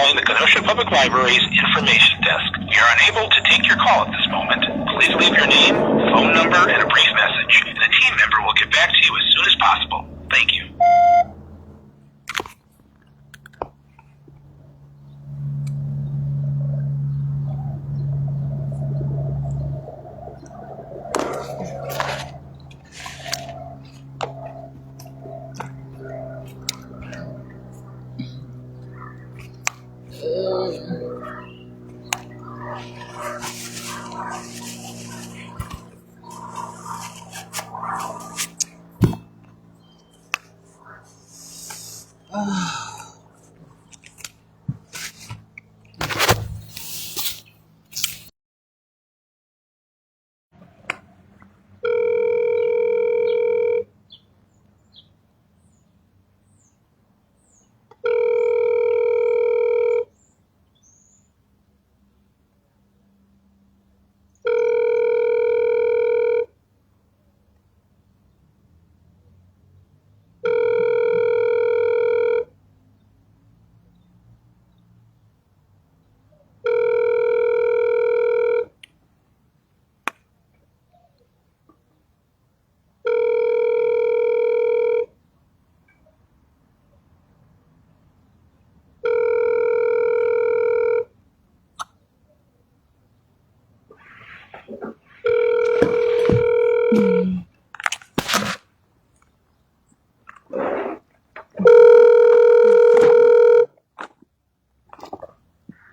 calling the Kenosha Public Library's information desk. We are unable to take your call at this moment. Please leave your name, phone number, and a brief message, and a team member will get back to you as soon as possible. Thank you.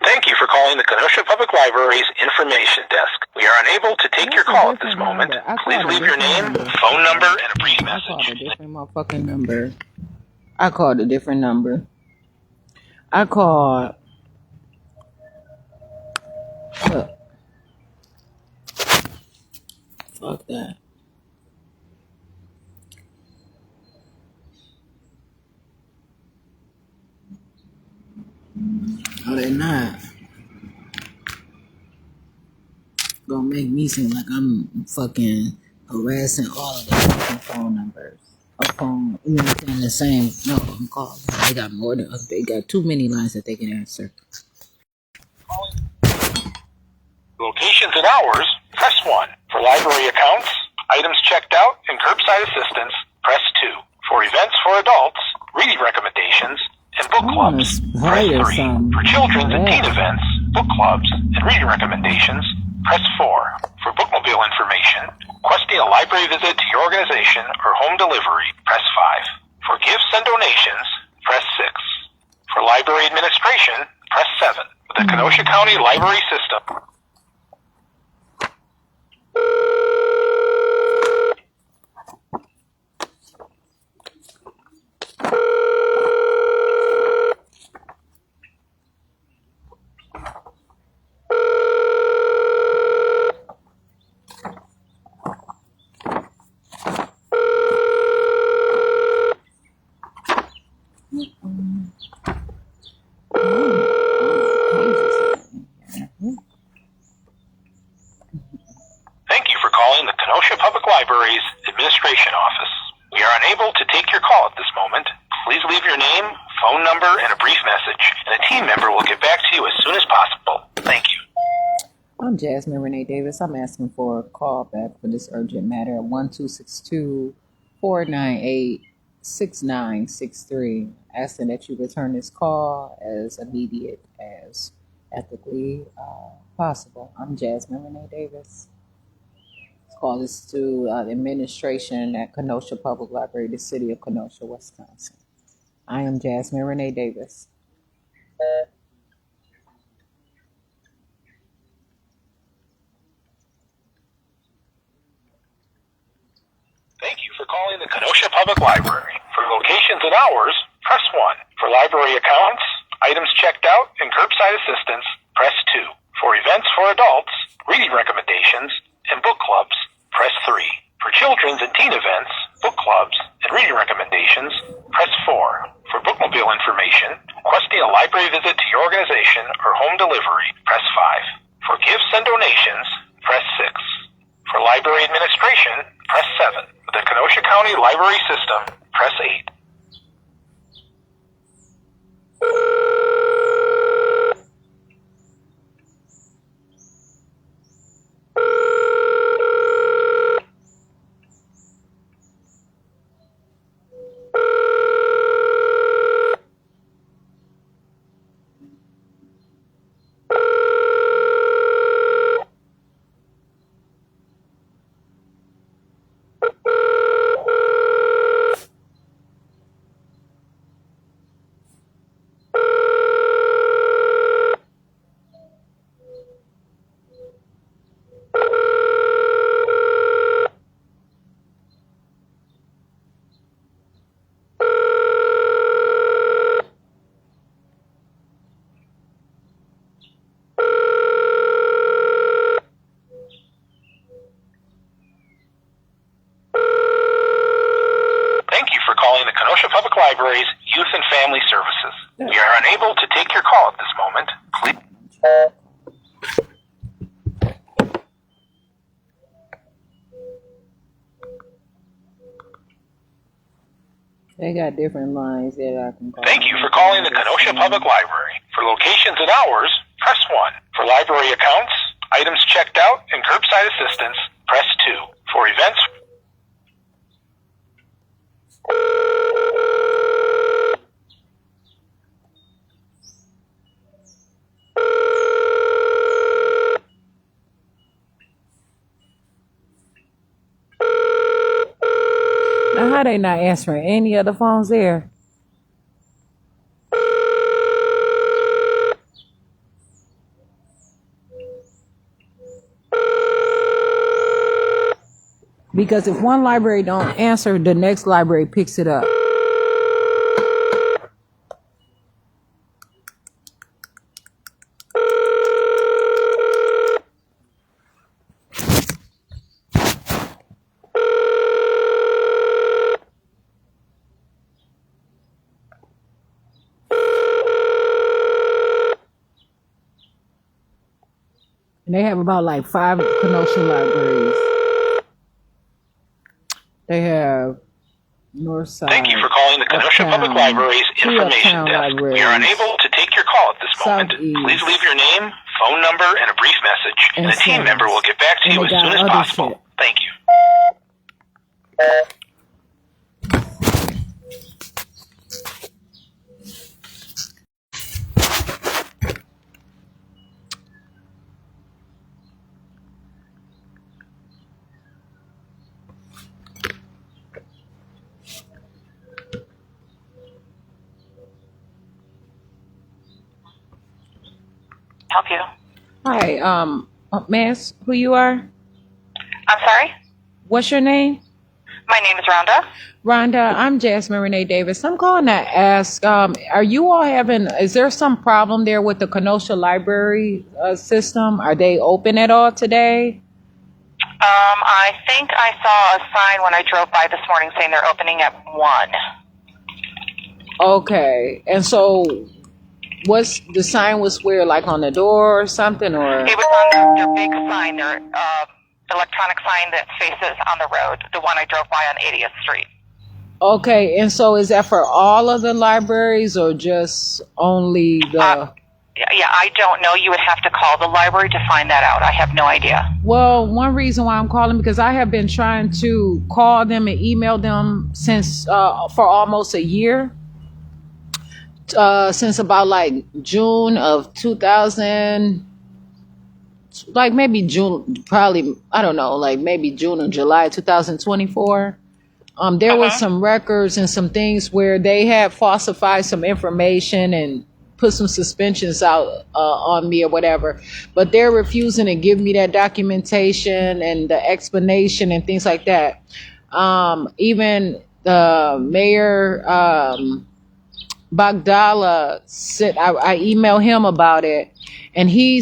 Thank you for calling the Kenosha Public Library's information desk. We are unable to take your call at this moment. Please leave your name, phone number, and a brief message. I called a different motherfucking number. I called a different number. I called. Look. Fuck that. No, they're not. Gonna make me seem like I'm fucking harassing all of the fucking phone numbers. A phone, you know what I'm saying? The same. No, I'm calling. They got more than. They got too many lines that they can answer. Locations and hours, press 1. For library accounts, items checked out, and curbside assistance, press 2. For events for adults, reading recommendations, and book clubs, press 3. For children's and teen events, book clubs, and reading recommendations, press 4. For bookmobile information, requesting a library visit to your organization or home delivery, press 5. For gifts and donations, press 6. For library administration, press 7. With the Kenosha County Library System. Thank you for calling the Kenosha Public Library's Administration Office. We are unable to take your call at this moment. Please leave your name, phone number, and a brief message, and a team member will get back to you as soon as possible. Thank you. I'm Jasmine Renee Davis. I'm asking for a call back for this urgent matter at 1262-498-6963. Asking that you return this call as immediate as ethically possible. I'm Jasmine Renee Davis. This call is to the administration at Kenosha Public Library, the city of Kenosha, Wisconsin. I am Jasmine Renee Davis. Thank you for calling the Kenosha Public Library. For locations and hours, press 1. For library accounts, items checked out, and curbside assistance, press 2. For events for adults, reading recommendations, and book clubs, press 3. For children's and teen events, book clubs, and reading recommendations, press 4. For bookmobile information, requesting a library visit to your organization or home delivery, press 5. For gifts and donations, press 6. For library administration, press 7. With the Kenosha County Library System, press 8. Library's Youth and Family Services. We are unable to take your call at this moment. Please. They got different lines that I can call. Thank you for calling the Kenosha Public Library. For locations and hours, press 1. For library accounts, items checked out, and curbside assistance, press 2. For events, Now, how they not answering any other phones there? Because if one library don't answer, the next library picks it up. And they have about like 5 Kenosha libraries. They have Northside. thank you for calling the Kenosha Public Uptown, Library's 2 information Uptown desk. We are libraries, unable to take your call at this moment. Southeast, Please leave your name, phone number, and a brief message, and and a team member will South. get back to And you they as got soon as other possible. shit. Thank you. Help you? Hi, Miss, who you are? I'm sorry? What's your name? My name is Rhonda. Rhonda, I'm Jasmine Renee Davis. I'm calling to ask, are you all is there some problem there with the Kenosha Library system? Are they open at all today? I think I saw a sign when I drove by this morning saying they're opening at 1. Okay, and so what's the sign was where, like on the door or something, or? It was on their big sign, their electronic sign that faces on the road, the one I drove by on 80th Street. Okay, and so is that for all of the libraries or just only the? Yeah, I don't know. You would have to call the library to find that out. I have no idea. Well, one reason why I'm calling because I have been trying to call them and email them since for almost a year. Since about like June of 2000, like maybe June, probably, I don't know, like maybe June or July 2024. There was some records and some things where they had falsified some information and put some suspensions out on me or whatever, but they're refusing to give me that documentation and the explanation and things like that. Even the mayor, Bagdala said, I emailed him about it, and he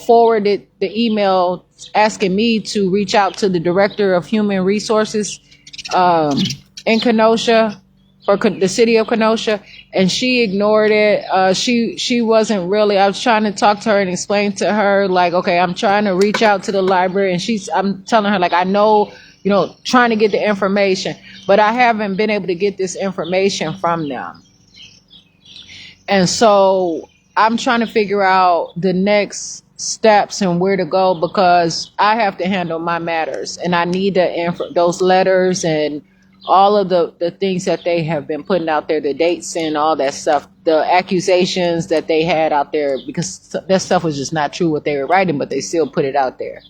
forwarded the email asking me to reach out to the director of human resources in Kenosha, for the city of Kenosha, and she ignored it. She wasn't really. I was trying to talk to her and explain to her, like, okay, I'm trying to reach out to the library, and I'm telling her, like, I know, trying to get the information, but I haven't been able to get this information from them. And so I'm trying to figure out the next steps and where to go, because I have to handle my matters, and I need those letters and all of the things that they have been putting out there, the dates and all that stuff, the accusations that they had out there, because that stuff was just not true what they were writing, but they still put it out there.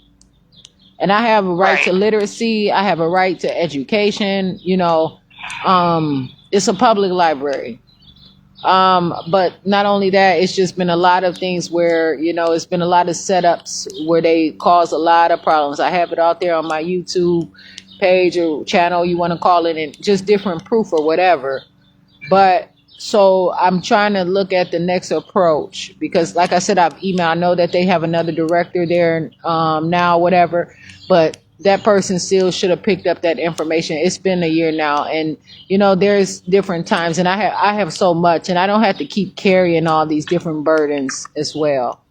And I have a right to literacy. I have a right to education. It's a public library. But not only that, it's just been a lot of things where, it's been a lot of setups where they cause a lot of problems. I have it out there on my YouTube page or channel, you want to call it, and just different proof or whatever. But so I'm trying to look at the next approach, because like I said, I've emailed. I know that they have another director there now, whatever, but that person still should have picked up that information. It's been a year now, and there's different times, and I have so much, and I don't have to keep carrying all these different burdens as well.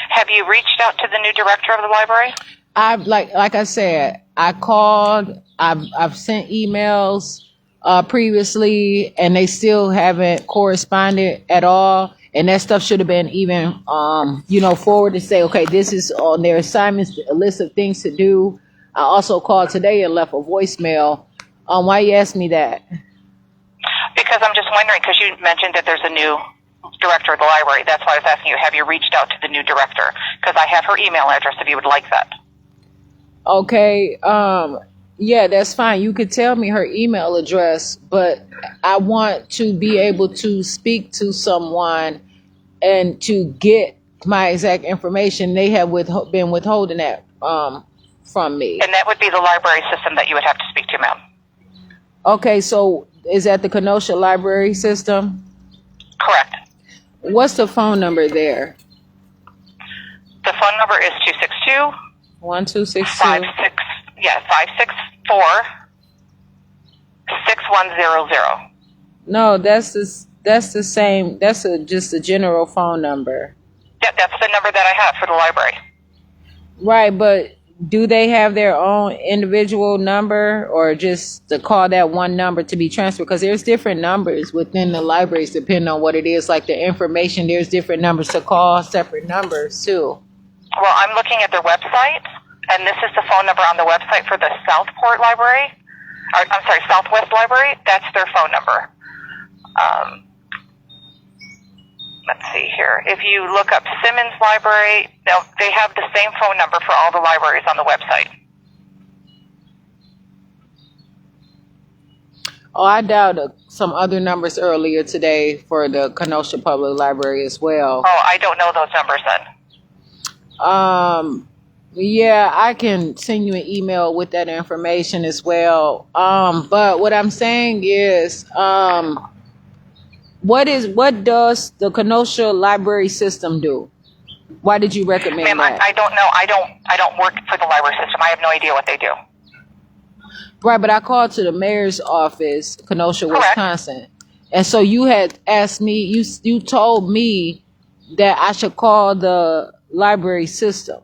Have you reached out to the new director of the library? I've like I said, I called. I've sent emails previously, and they still haven't corresponded at all. And that stuff should have been even, forward to say, okay, this is on their assignments, a list of things to do. I also called today and left a voicemail. Why you asked me that? Because I'm just wondering, because you mentioned that there's a new director of the library. That's why I was asking you, have you reached out to the new director? Because I have her email address if you would like that. Okay. Yeah, that's fine. You could tell me her email address, but I want to be able to speak to someone and to get my exact information. They have been withholding that from me. And that would be the library system that you would have to speak to, ma'am. Okay, so is that the Kenosha library system? Correct. What's the phone number there? The phone number is 262 1262 564 6100. No, that's the same. That's just a general phone number. Yeah, that's the number that I have for the library. Right, but do they have their own individual number, or just to call that one number to be transferred? Because there's different numbers within the libraries depending on what it is. Like the information, there's different numbers to call, separate numbers too. Well, I'm looking at their website, and this is the phone number on the website for the Southport Library. Southwest Library. That's their phone number. Let's see here. If you look up Simmons Library, they have the same phone number for all the libraries on the website. Oh, I dialed some other numbers earlier today for the Kenosha Public Library as well. Oh, I don't know those numbers then. Yeah, I can send you an email with that information as well. But what I'm saying is, what does the Kenosha library system do? Why did you recommend Ma'am, that? I don't know. I don't work for the library system. I have no idea what they do. Right, but I called to the mayor's office, Kenosha, Correct. Wisconsin. And so you had asked me, you told me that I should call the library system.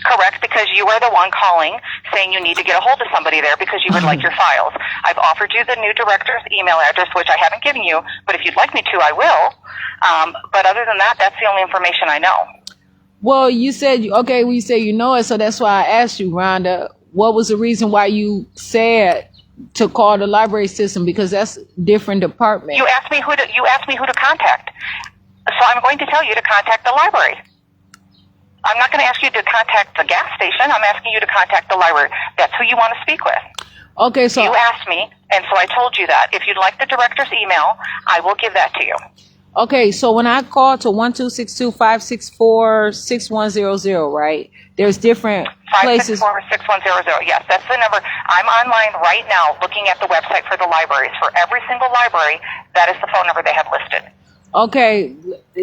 Correct, because you are the one calling saying you need to get a hold of somebody there because you would like your files. I've offered you the new director's email address, which I haven't given you, but if you'd like me to, I will. But other than that, that's the only information I know. Well, you said, you say you know it, so that's why I asked you, Rhonda, what was the reason why you said to call the library system? Because that's a different department. You asked me who to contact. So I'm going to tell you to contact the library. I'm not going to ask you to contact the gas station. I'm asking you to contact the library. That's who you want to speak with. Okay, so you asked me, and so I told you that. If you'd like the director's email, I will give that to you. Okay, so when I call to 1262-564-6100, right? There's different places. 564-6100. Yes, that's the number. I'm online right now looking at the website for the libraries. For every single library, that is the phone number they have listed. Okay,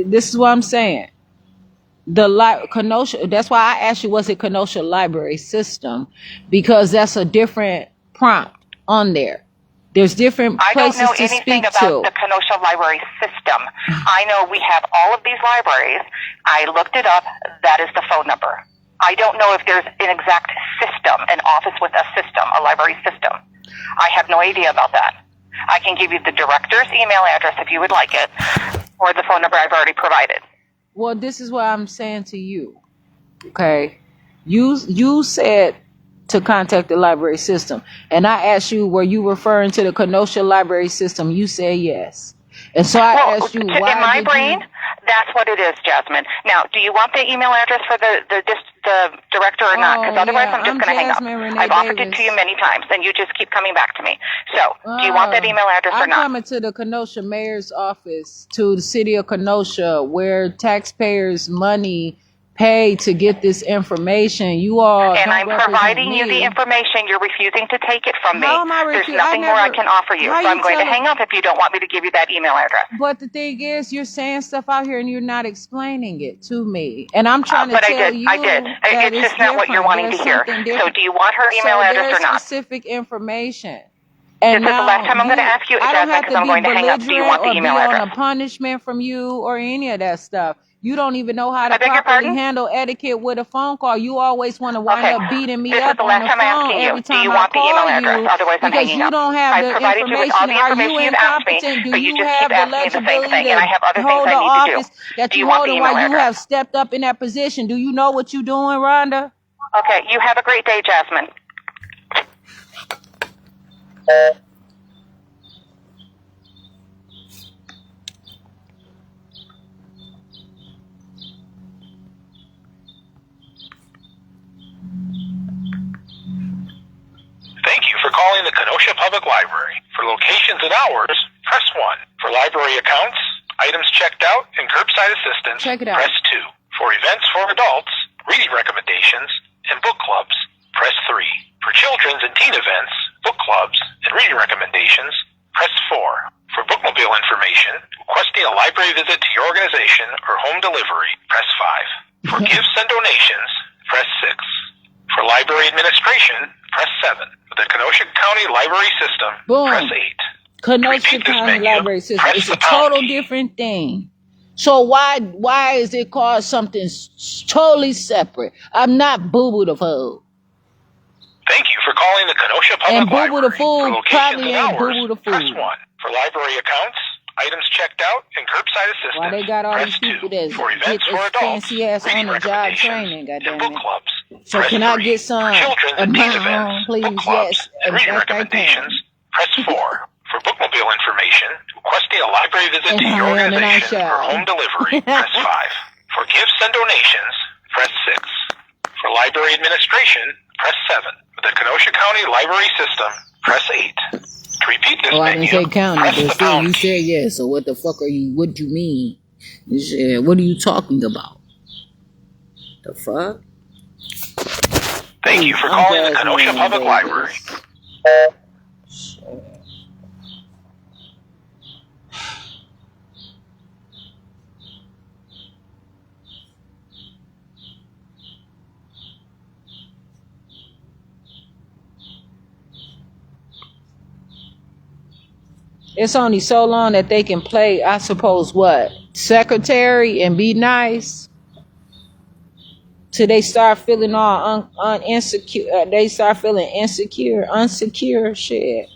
this is what I'm saying. Kenosha, that's why I asked you, was it Kenosha Library System? Because that's a different prompt on there. There's different places to speak to. I don't know anything about the Kenosha Library System. I know we have all of these libraries. I looked it up. That is the phone number. I don't know if there's an exact system, an office with a system, a library system. I have no idea about that. I can give you the director's email address if you would like it, or the phone number I've already provided. Well, this is what I'm saying to you. Okay. You said to contact the library system. And I asked you, were you referring to the Kenosha library system? You said yes. And so I asked you, why in my brain, that's what it is, Jasmine. Now, do you want the email address for the director or not? Because otherwise I'm just going to hang up. I've offered it to you many times, and you just keep coming back to me. So, do you want that email address or not? I'm coming to the Kenosha mayor's office, to the city of Kenosha, where taxpayers' money paid to get this information. You all And don't I'm represent providing you the me. information. You're refusing to take it from me. How am I There's refusing? nothing more I can offer you. How So I'm you going to telling? hang up if you don't want me to give you that email address. But the thing is, you're saying stuff out here and you're not explaining it to me. And I'm trying to But tell I you did. that It's it's just not what you're different. wanting There's to hear. something So different. do you want her email So address there's or not? specific information. This And is the last now time I'm going to ask you, I don't Jasmine, have because to I'm be going to hang up. Do you belligerent want the or be email on address? a punishment from you or any of that stuff. You don't even know how to I beg your properly pardon? handle etiquette with a phone call. You always want to wind Okay. up beating me This is up the on last the time I'm phone asking you. every Do you time I want the email call address? you Otherwise, I'm because hanging you up. don't have I've the provided you with all information. the Are information you you've asked me, incompetent? Do but you you just have keep the asking me the same legibility thing, and I to have other things hold I the need to do. office that Do you you want hold the and email why you address? have stepped up in that position? Do you know what you're doing, Rhonda? Okay. You have a great day, Jasmine. Thank you for calling the Kenosha Public Library. For locations and hours, press 1. For library accounts, items checked out, and curbside assistance, Check it out. press 2. For events for adults, reading recommendations, and book clubs, press 3. For children's and teen events, book clubs, and reading recommendations, press 4. For bookmobile information, requesting a library visit to your organization or home delivery, press 5. For gifts and donations, press 6. For library administration, press 7. For the Kenosha County Library System, Boom. press 8. Kenosha Repeat this County menu. Library System. Press It's a the pound total key. different thing. So why is it called something totally separate? I'm not Boo Boo the Fool. Thank you for calling the Kenosha Public And Boo Boo Library. the Fool For locations probably and ain't Boo hours, Boo the press Fool. 1. For library accounts, items checked out, and curbside assistance, Why they got all press these people 2. that For get events for this adults, fancy ass reading on the job recommendations, training, and goddamn book it. clubs, So press can I 3. get some For children's of and teen my events, own, please? book clubs, Yes, and reading if I recommendations, can. press 4. For bookmobile information, requesting a library visit And to I your am, and I organization or shall. home delivery, press 5. For gifts and donations, press 6. For library administration, press 7. For the Kenosha County Library System, press 8. To repeat this Oh, I menu, didn't say county, press but the still, pound you key. said yes. So what the fuck are you? What do you mean? You said, what are you talking about? The fuck? Thank you for I'm calling the Jasmine Kenosha Public Renee Library. Davis. Shit. It's only so long that they can play, I suppose, what? Secretary and be nice till they start feeling all insecure. They start feeling insecure shit.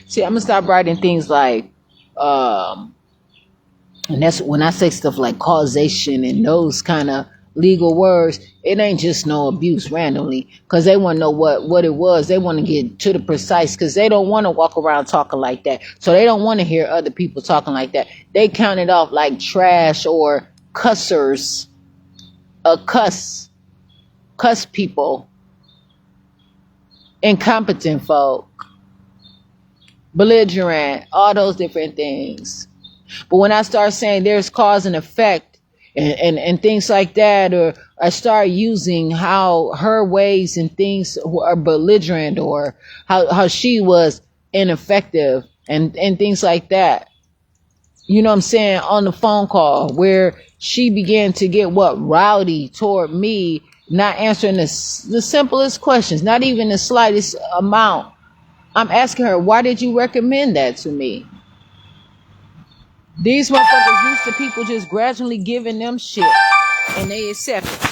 See, I'm gonna stop writing things like, and that's when I say stuff like causation and those kind of legal words. It ain't just no abuse randomly, because they want to know what it was. They want to get to the precise, because they don't want to walk around talking like that. So they don't want to hear other people talking like that. They count it off like trash or cussers, cuss people, incompetent folk, belligerent, all those different things. But when I start saying there's cause and effect and things like that, or I start using how her ways and things are belligerent, or how she was ineffective and things like that, you know what I'm saying, on the phone call where she began to get rowdy toward me, not answering the simplest questions, not even the slightest amount. I'm asking her, why did you recommend that to me? These motherfuckers used to people just gradually giving them shit and they accept it.